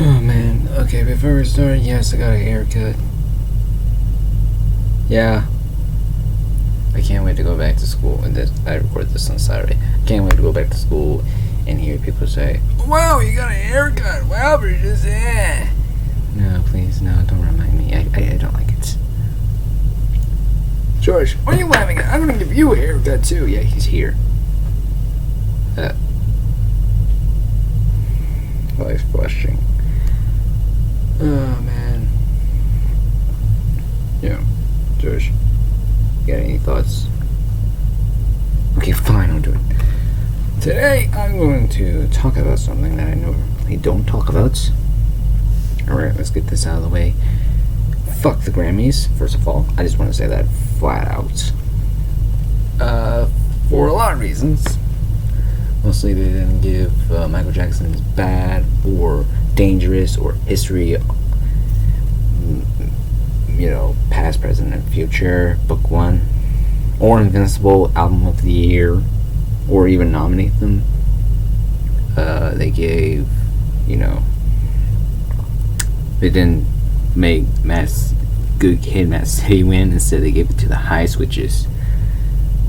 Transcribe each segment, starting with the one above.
Oh man, okay, before we start, yes, I got a haircut. Yeah. I can't wait to go back to school, and I record this on Saturday. I can't wait to go back to school and hear people say, "Wow, you got a haircut! Wow, Bridges, yeah!" No, please, no, don't remind me. I don't like it. George, what are you laughing at? I'm gonna give you a haircut too. Yeah, he's here. Life flushing. Oh man. Yeah, George, you got any thoughts? Okay, fine, I'll do it. Today I'm going to talk about something that I normally don't talk about. Alright, let's get this out of the way. Fuck the Grammys, first of all. I just want to say that flat out. For a lot of reasons. Mostly they didn't give Michael Jackson's Bad or Dangerous or History, Past, Present, and Future, Book 1, or Invincible Album of the Year, or even nominate them. They gave, they didn't make Good Kid, Mad City win. Instead, they gave it to The Heist, which is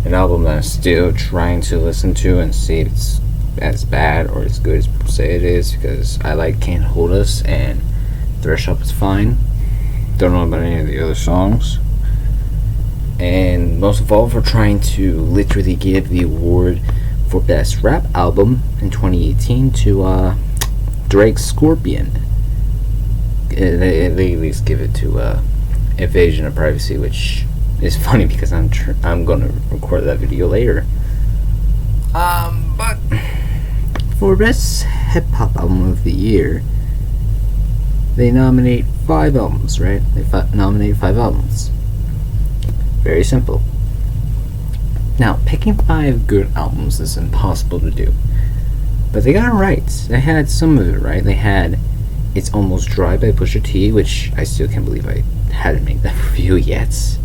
an album that I'm still trying to listen to and see if it's as bad or as good as people say it is, because I like Can't Hold Us and Thresh Up is fine. Don't know about any of the other songs. And most of all, for trying to literally give the award for Best Rap Album in 2018 to Drake's Scorpion. They at least give it to Invasion of Privacy, which is funny because I'm gonna record that video later. But for Best Hip Hop Album of the Year, they nominate 5 albums, right? They nominate 5 albums. Very simple. Now, picking 5 good albums is impossible to do, but they got it right. They had some of it right. They had It's Almost Dry by Pusha T, which I still can't believe I hadn't made that review yet.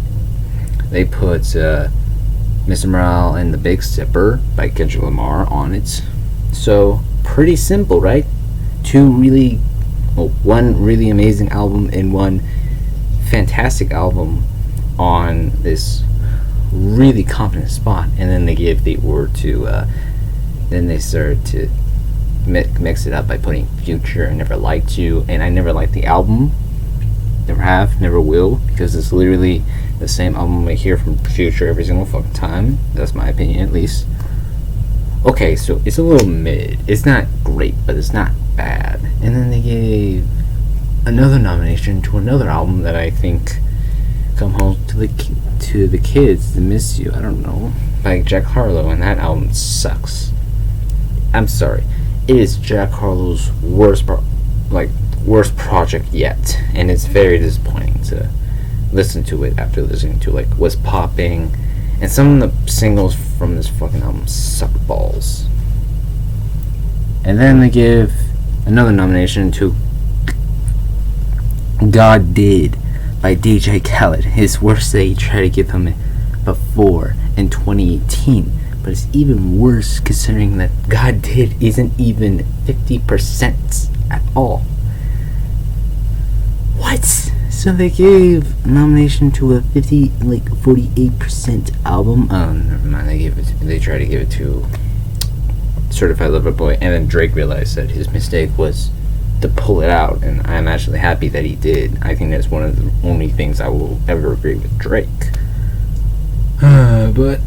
They put Mr. Morale and the Big Stepper by Kendrick Lamar on it. So, pretty simple, right? One really amazing album and one fantastic album on this really confident spot. And then they gave the award to, then they started to mix it up by putting Future and Never Liked You. And I never liked the album. Never have, never will, because it's literally the same album I hear from Future every single fucking time. That's my opinion, at least. Okay, so it's a little mid. It's not great, but it's not bad. And then they gave another nomination to another album that I think, Come Home to the Kids to Miss You, I don't know, by Jack Harlow, and that album sucks. I'm sorry. It is Jack Harlow's worst project yet, and it's very disappointing to listen to it after listening to What's Popping, and some of the singles from this fucking album suck balls. And then they give another nomination to God Did by DJ Khaled. His worst they tried to give him before in 2018, but it's even worse considering that God Did isn't even 50% at all. What? So they gave a nomination to a 48% album. Oh, never mind. They tried to give it to Certified Lover Boy, and then Drake realized that his mistake was to pull it out, and I'm actually happy that he did. I think that's one of the only things I will ever agree with Drake. But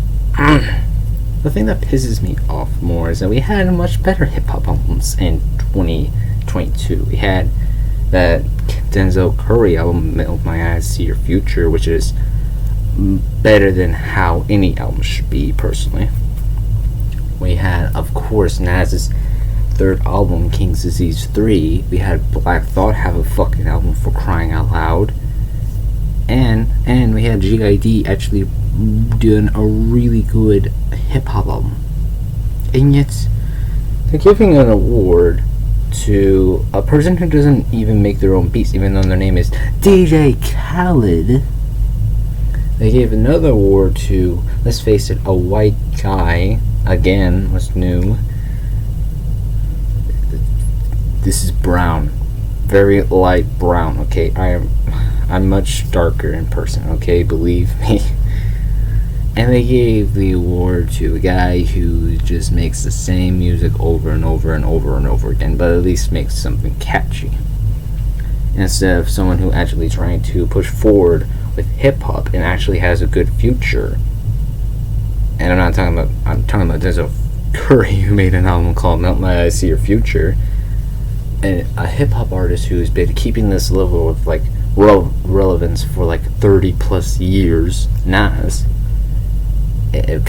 the thing that pisses me off more is that we had much better hip-hop albums in 2022. We had that Denzel Curry album, Milk My Eyes, See Your Future, which is better than how any album should be, personally. We had, of course, Nas's 3rd album, King's Disease 3. We had Black Thought have a fucking album, for crying out loud. And we had G.I.D. actually doing a really good hip-hop album. And yet, they're giving an award to a person who doesn't even make their own beats, even though their name is DJ Khaled. They gave another award to, let's face it, a white guy. Again, what's new? This is Brown. very light brown. Okay, I'm much darker in person. Okay, believe me. And they gave the award to a guy who just makes the same music over and over and over and over again, but at least makes something catchy. Instead of someone who actually trying to push forward with hip hop and actually has a good future. And I'm talking about Denzel Curry, who made an album called Melt My Eyes See Your Future. And a hip hop artist who's been keeping this level of like relevance for like 30 plus years. Nas. It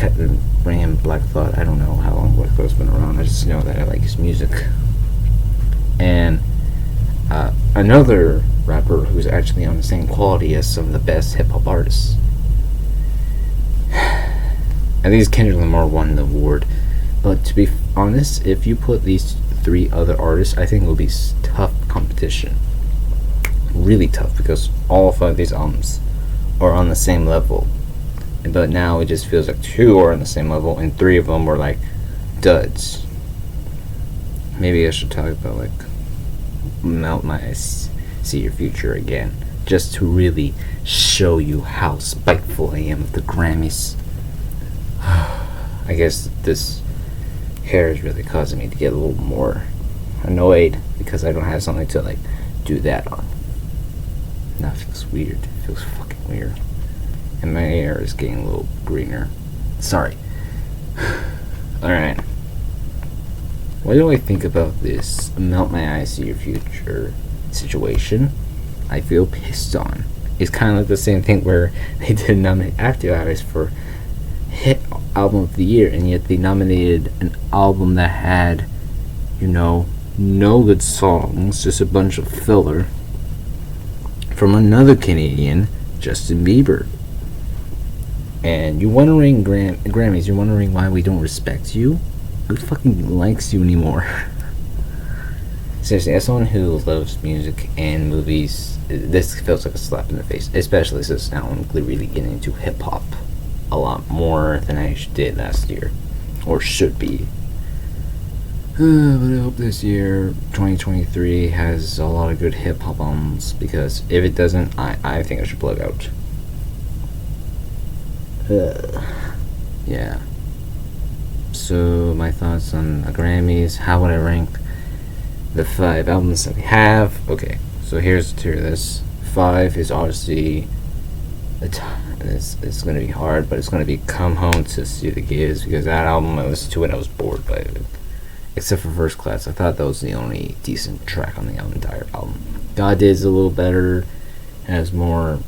bring in Black Thought. I don't know how long Black Thought's been around. I just know that I like his music. And another rapper who's actually on the same quality as some of the best hip hop artists. At least Kendrick Lamar won the award. But to be honest, if you put these 3 other artists, I think it will be tough competition. Really tough, because all 5 of these albums are on the same level. But now it just feels like 2 are on the same level and 3 of them were like duds. Maybe I should talk about like Melt My Eyes See Your Future again, just to really show you how spiteful I am with the Grammys. I guess this hair is really causing me to get a little more annoyed because I don't have something to like do that on. That feels weird. It feels fucking weird. And my hair is getting a little greener. Sorry. Alright. What do I think about this Melt My Eyes See Your Future situation? I feel pissed on. It's kind of like the same thing where they did nominate active artists for hit album of the year, and yet they nominated an album that had, no good songs, just a bunch of filler from another Canadian, Justin Bieber. And you're wondering, Grammys, you're wondering why we don't respect you? Who fucking likes you anymore? Seriously, as someone who loves music and movies, this feels like a slap in the face, especially since now I'm really getting into hip-hop a lot more than I did last year, or should be. But I hope this year, 2023, has a lot of good hip-hop albums, because if it doesn't, I think I should plug out. Yeah. So, my thoughts on the Grammys. How would I rank the 5 albums that we have? Okay, so here's the tier of this. 5 is obviously it's going to be hard, but it's going to be Come Home to See the Gives, because that album I listened to and I was bored by it. Except for First Class. I thought that was the only decent track on the entire album. God Did's a little better, has more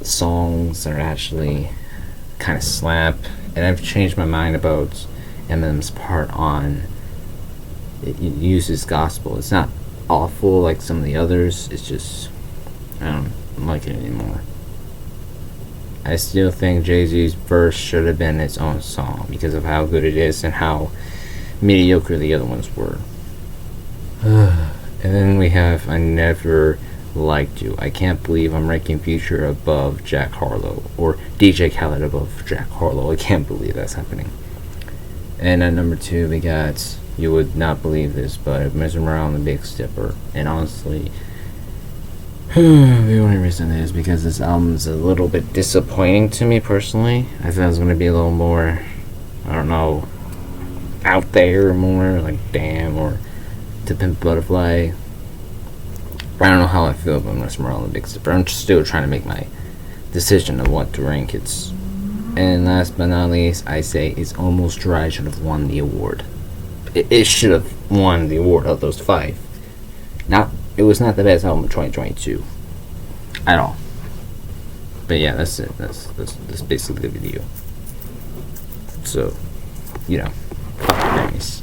songs that are actually kind of slap, and I've changed my mind about Eminem's part on it uses gospel. It's not awful like some of the others, it's just I don't like it anymore. I still think Jay-Z's verse should have been its own song because of how good it is and how mediocre the other ones were. And then we have I Never Liked You. I can't believe I'm ranking Future above Jack Harlow, or DJ Khaled above Jack Harlow. I can't believe that's happening. And at number 2 we got You Would Not Believe This, but Mr. Morale and the Big Stepper. And honestly, the only reason is because this album's a little bit disappointing to me personally. I thought it was going to be a little more, I don't know, out there, more like Damn or To Pimp a Butterfly. I don't know how I feel about Mr. Morale and the Big Stepper. I'm still trying to make my decision of what to rank it. And last but not least, I say It's Almost Dry should have won the award. It should have won the award of those 5. It was not the best album of 2022 at all. But yeah, that's it. That's basically the video. So, fuck the Grammys.